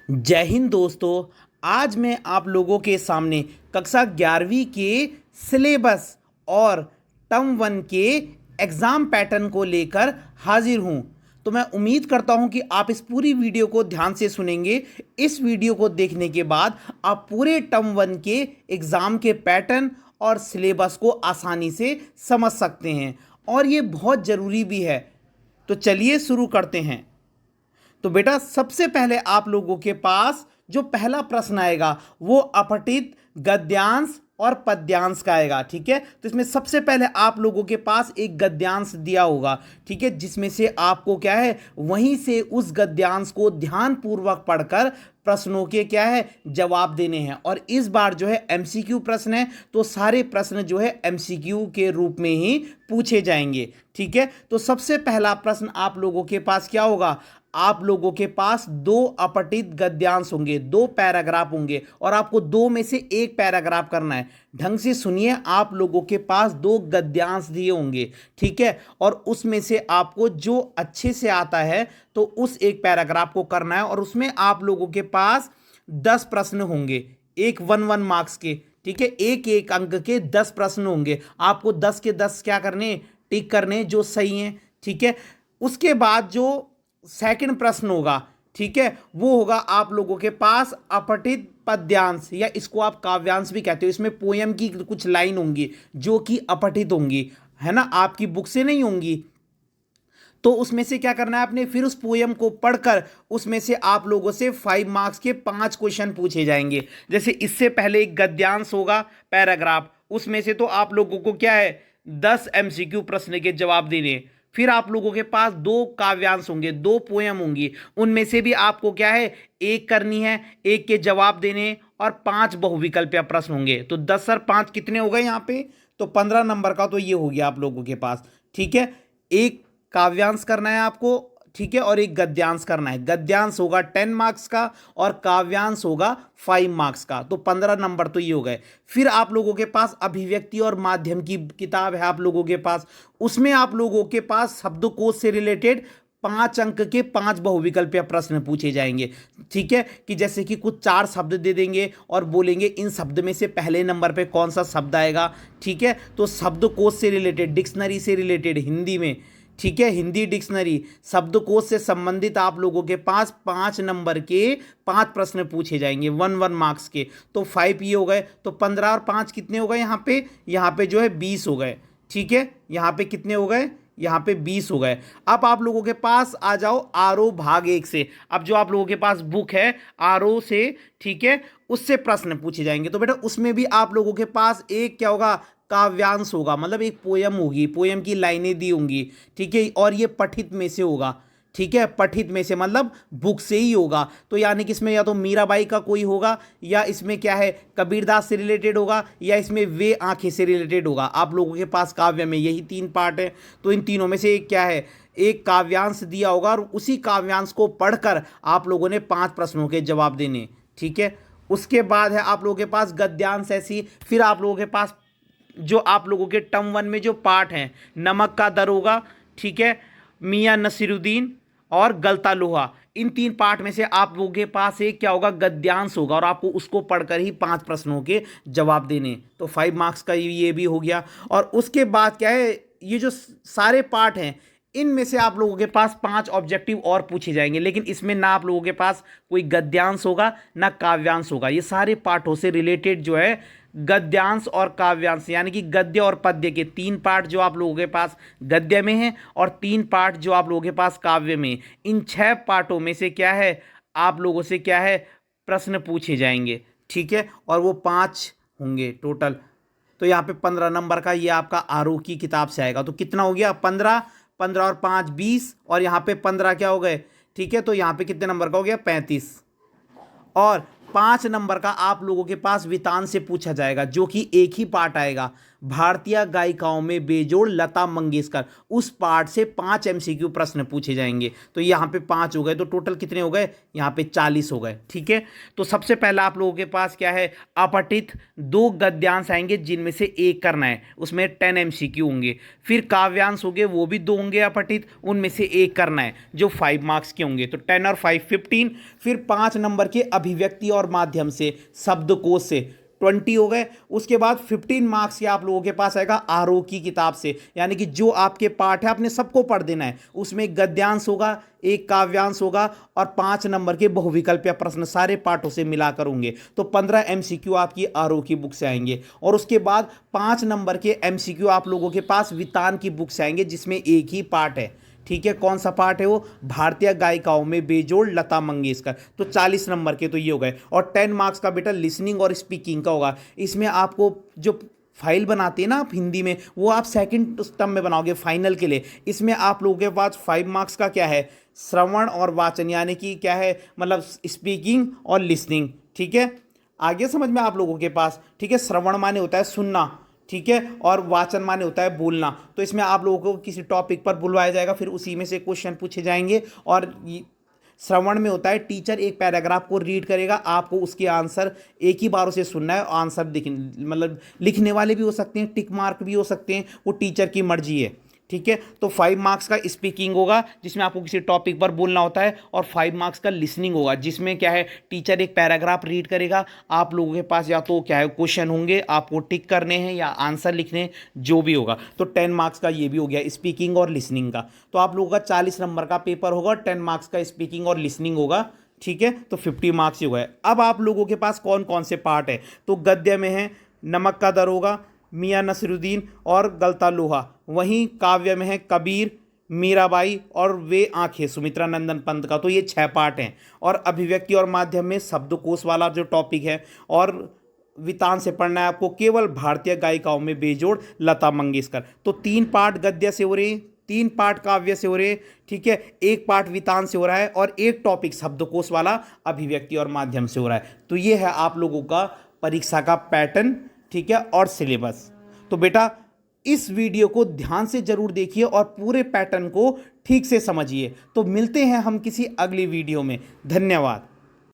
जय हिंद दोस्तों। आज मैं आप लोगों के सामने कक्षा 11वीं के सिलेबस और टर्म 1 के एग्ज़ाम पैटर्न को लेकर हाजिर हूं। तो मैं उम्मीद करता हूं कि आप इस पूरी वीडियो को ध्यान से सुनेंगे। इस वीडियो को देखने के बाद आप पूरे टर्म 1 के एग्ज़ाम के पैटर्न और सिलेबस को आसानी से समझ सकते हैं और ये बहुत ज़रूरी भी है। तो चलिए शुरू करते हैं। तो बेटा सबसे पहले आप लोगों के पास जो पहला प्रश्न आएगा वो अपठित गद्यांश और पद्यांश का आएगा। ठीक है, तो इसमें सबसे पहले आप लोगों के पास एक गद्यांश दिया होगा। ठीक है, जिसमें से आपको क्या है वहीं से उस गद्यांश को ध्यानपूर्वक पढ़कर प्रश्नों के क्या है जवाब देने हैं। और इस बार जो है एमसीक्यू प्रश्न है, तो सारे प्रश्न जो है एमसीक्यू के रूप में ही पूछे जाएंगे। ठीक है, तो सबसे पहला प्रश्न आप लोगों के पास क्या होगा, आप लोगों के पास दो अपठित गद्यांश होंगे, दो पैराग्राफ होंगे और आपको दो में से एक पैराग्राफ करना है। ढंग से सुनिए, आप लोगों के पास दो गद्यांश दिए होंगे। ठीक है, और उसमें से आपको जो अच्छे से आता है तो उस एक पैराग्राफ को करना है और उसमें आप लोगों के पास 10 प्रश्न होंगे, एक 1 मार्क्स के। ठीक है, एक एक अंक के 10 प्रश्न होंगे। आपको 10 के 10 क्या करने, टिक करने जो सही हैं। ठीक है, उसके बाद जो सेकंड प्रश्न होगा, ठीक है, वो होगा आप लोगों के पास अपठित पद्यांश, या इसको आप काव्यांश भी कहते हो। इसमें पोयम की कुछ लाइन होंगी जो कि अपठित होंगी, है ना, आपकी बुक से नहीं होंगी। तो उसमें से क्या करना है आपने, फिर उस पोयम को पढ़कर उसमें से आप लोगों से 5 मार्क्स के 5 क्वेश्चन पूछे जाएंगे। जैसे इससे पहले एक गद्यांश होगा पैराग्राफ, उसमें से तो आप लोगों को क्या है 10 एमसीक्यू प्रश्न के जवाब देने। फिर आप लोगों के पास दो काव्यांश होंगे, दो पोयम होंगी, उनमें से भी आपको क्या है एक करनी है, एक के जवाब देने, और 5 बहुविकल्पीय प्रश्न होंगे। तो 10 सर 5 कितने हो गए यहाँ पे, तो 15 नंबर का तो ये हो गया आप लोगों के पास। ठीक है, एक काव्यांश करना है आपको, ठीक है, और एक गद्यांश करना है। गद्यांश होगा 10 मार्क्स का और काव्यांश होगा 5 मार्क्स का, तो 15 नंबर तो ये हो गए। फिर आप लोगों के पास अभिव्यक्ति और माध्यम की किताब है आप लोगों के पास, उसमें आप लोगों के पास शब्दकोश से रिलेटेड 5 अंक के 5 बहुविकल्पीय प्रश्न पूछे जाएंगे। ठीक है, कि जैसे कि कुछ 4 शब्द दे देंगे और बोलेंगे इन शब्द में से पहले नंबर पे कौन सा शब्द आएगा। ठीक है, तो शब्दकोश से रिलेटेड, डिक्शनरी से रिलेटेड हिंदी में, ठीक है, हिंदी डिक्शनरी शब्दकोश से संबंधित आप लोगों के पास 5 नंबर के 5 प्रश्न पूछे जाएंगे 1 मार्क्स के। तो 5 ये हो गए, तो 15 और 5 कितने हो गए यहाँ पे जो है 20 हो गए। ठीक है, यहाँ पे कितने हो गए, यहाँ पे 20 हो गए। अब आप लोगों के पास आ जाओ आरओ भाग 1 से। अब जो आप लोगों के पास बुक है आरओ से, ठीक है, उससे प्रश्न पूछे जाएंगे। तो बेटा उसमें भी आप लोगों के पास एक क्या होगा, काव्यांश होगा, मतलब एक पोयम होगी, पोयम की लाइनें दी होंगी। ठीक है, और ये पठित में से होगा। ठीक है, पठित में से मतलब बुक से ही होगा। तो यानी कि इसमें या तो मीराबाई का कोई होगा, या इसमें क्या है कबीरदास से रिलेटेड होगा, या इसमें वे आंखें से रिलेटेड होगा। आप लोगों के पास काव्य में यही 3 पार्ट है, तो इन तीनों में से एक क्या है, एक काव्यांश दिया होगा और उसी काव्यांश को पढ़कर आप लोगों ने 5 प्रश्नों के जवाब देने। ठीक है, उसके बाद है आप लोगों के पास गद्यांश ऐसी। फिर आप लोगों के पास जो आप लोगों के टर्म 1 में जो पार्ट हैं, नमक का दर होगा, ठीक है, मियां नसीरुद्दीन और गलता लोहा, इन 3 पार्ट में से आप लोगों के पास एक क्या होगा गद्यांश होगा और आपको उसको पढ़कर ही 5 प्रश्नों के जवाब देने। तो 5 मार्क्स का ये भी हो गया। और उसके बाद क्या है, ये जो सारे पार्ट हैं इनमें से आप लोगों के पास 5 ऑब्जेक्टिव और पूछे जाएंगे, लेकिन इसमें ना आप लोगों के पास कोई गद्यांश होगा ना काव्यांश होगा। ये सारे पाठों से रिलेटेड जो है गद्यांश और काव्यांश, यानी कि गद्य और पद्य के 3 पार्ट जो आप लोगों के पास गद्य में हैं और 3 पार्ट जो आप लोगों के पास काव्य में, इन 6 पार्टों में से क्या है आप लोगों से क्या है प्रश्न पूछे जाएंगे। ठीक है, और वो 5 होंगे टोटल। तो यहाँ पे 15 नंबर का ये आपका आरोह की किताब से आएगा। तो कितना हो गया 15, 15 और 5 20, और यहाँ पे 15 क्या हो गए, ठीक है, तो यहाँ पे कितने नंबर का हो गया 35। और 5 नंबर का आप लोगों के पास वितान से पूछा जाएगा, जो कि एक ही पार्ट आएगा, भारतीय गायिकाओं में बेजोड़ लता मंगेशकर। उस पार्ट से 5 एमसीक्यू प्रश्न पूछे जाएंगे। तो यहाँ पे 5 हो गए, तो टोटल कितने हो गए, यहाँ पे 40 हो गए। ठीक है, तो सबसे पहला आप लोगों के पास क्या है, अपठित 2 गद्यांश आएंगे जिनमें से एक करना है, उसमें 10 एमसीक्यू होंगे। फिर काव्यांश होंगे, वो भी 2 होंगे अपठित, उनमें से एक करना है जो 5 मार्क्स के होंगे, तो 10 और 5 15। फिर 5 नंबर के अभिव्यक्ति और माध्यम से शब्दकोश से 20 हो गए। उसके बाद 15 मार्क्स के आप लोगों के पास आएगा आरोह की किताब से, यानी कि जो आपके पाठ है आपने सबको पढ़ देना है। उसमें एक गद्यांश होगा, एक काव्यांश होगा और 5 नंबर के बहुविकल्पीय प्रश्न सारे पाठों से मिलाकर होंगे। तो 15 एमसीक्यू आपकी आरोह की बुक से आएंगे। और उसके बाद 5 नंबर के एमसीक्यू आप लोगों के पास वितान की बुक से आएंगे, जिसमें एक ही पार्ट है। ठीक है, कौन सा पार्ट है वो, भारतीय गायिकाओं में बेजोड़ लता मंगेशकर। तो 40 नंबर के तो ये हो गए। और 10 मार्क्स का बेटा लिसनिंग और स्पीकिंग का होगा। इसमें आपको जो फाइल बनाते हैं ना आप हिंदी में, वो आप सेकंड टर्म में बनाओगे फाइनल के लिए। इसमें आप लोगों के पास 5 मार्क्स का क्या है, श्रवण और वाचन, यानी कि क्या है, मतलब स्पीकिंग और लिसनिंग। ठीक है, आगे समझ में आप लोगों के पास। ठीक है, श्रवण माने होता है सुनना, ठीक है, और वाचन माने होता है बोलना। तो इसमें आप लोगों को किसी टॉपिक पर बुलवाया जाएगा, फिर उसी में से क्वेश्चन पूछे जाएंगे। और श्रवण में होता है टीचर एक पैराग्राफ को रीड करेगा, आपको उसके आंसर एक ही बार उसे सुनना है। आंसर मतलब लिखने वाले भी हो सकते हैं, टिक मार्क भी हो सकते हैं, वो टीचर की मर्जी है। ठीक है, तो 5 मार्क्स का स्पीकिंग होगा जिसमें आपको किसी टॉपिक पर बोलना होता है, और 5 मार्क्स का लिसनिंग होगा जिसमें क्या है, टीचर एक पैराग्राफ रीड करेगा, आप लोगों के पास या तो क्या है क्वेश्चन होंगे, आपको टिक करने हैं या आंसर लिखने, जो भी होगा। तो 10 मार्क्स का ये भी हो गया स्पीकिंग और लिसनिंग का। तो आप लोगों का 40 नंबर का पेपर होगा, 10 मार्क्स का स्पीकिंग और लिसनिंग होगा। ठीक है, तो 50 मार्क्स ही हो गए। अब आप लोगों के पास कौन कौन से पार्ट है, तो गद्य में है नमक का दर होगा, मियाँ नसरुद्दीन और गलता लोहा। वहीं काव्य में है कबीर, मीराबाई और वे आंखें सुमित्रा नंदन पंत का। तो ये 6 पार्ट हैं। और अभिव्यक्ति और माध्यम में शब्दकोश वाला जो टॉपिक है, और वितान से पढ़ना है आपको केवल भारतीय गायिकाओं में बेजोड़ लता मंगेशकर। तो 3 पार्ट गद्य से हो रहे हैं, 3 पार्ट काव्य से हो रहे हैं। ठीक है, 1 पार्ट वितान से हो रहा है और 1 टॉपिक शब्दकोश वाला अभिव्यक्ति और माध्यम से हो रहा है। तो ये है आप लोगों का परीक्षा का पैटर्न, ठीक है, और सिलेबस। तो बेटा इस वीडियो को ध्यान से जरूर देखिए और पूरे पैटर्न को ठीक से समझिए। तो मिलते हैं हम किसी अगली वीडियो में। धन्यवाद।